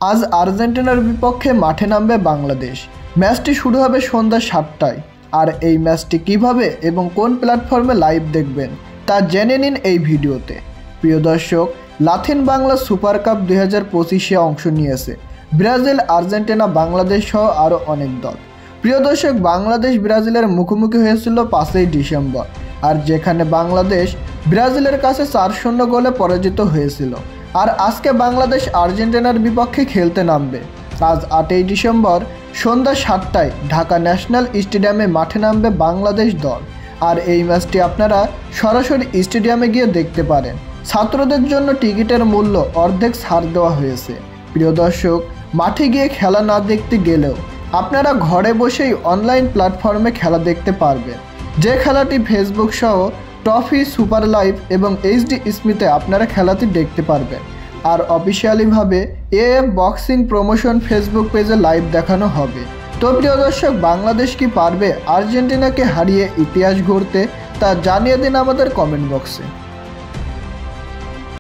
আজ আর্জেন্টিনার বিপক্ষে মাঠে নামবে বাংলাদেশ। ম্যাচটি শুরু হবে সন্ধ্যা 7টায়। আর এই ম্যাচটি কিভাবে এবং কোন প্ল্যাটফর্মে লাইভ দেখবেন তা জেনে নিন এই ভিডিওতে। প্রিয় দর্শক, লাতিন বাংলা সুপার কাপ 2025-এ অংশ নিয়েছে ব্রাজিল, আর্জেন্টিনা, বাংলাদেশ সহ আরও অনেক দল। প্রিয় দর্শক, বাংলাদেশ ব্রাজিলের মুখোমুখি হয়েছিল 5ই ডিসেম্বর, আর যেখানে বাংলাদেশ ব্রাজিলের কাছে 4-0 গোলে পরাজিত হয়েছিল। আর আজকে বাংলাদেশ আর্জেন্টিনার বিপক্ষে খেলতে নামবে। আজ 8ই ডিসেম্বর সন্ধ্যা 7টায় ঢাকা ন্যাশনাল স্টেডিয়ামে মাঠে নামবে বাংলাদেশ দল। আর এই ম্যাচটি আপনারা সরাসরি স্টেডিয়ামে গিয়ে দেখতে পারেন। ছাত্রদের জন্য টিকিটের মূল্য অর্ধেক ছাড় দেওয়া হয়েছে। প্রিয় দর্শক, মাঠে গিয়ে খেলা না দেখতে গেলেও আপনারা ঘরে বসেই অনলাইন প্ল্যাটফর্মে খেলা দেখতে পারবেন, যে খেলাটি ফেসবুক সহ ট্রফি, সুপার লাইভ এবং এইচডি স্মিথে আপনারা খেলাটি দেখতে পারবেন। আর অফিসিয়ালিভাবে এএফ বক্সিং প্রমোশন ফেসবুক পেজে লাইভ দেখানো হবে। তো প্রিয় দর্শক, বাংলাদেশ কি পারবে আর্জেন্টিনাকে হারিয়ে ইতিহাস গড়তে? তা জানিয়ে দিন আমাদের কমেন্ট বক্সে।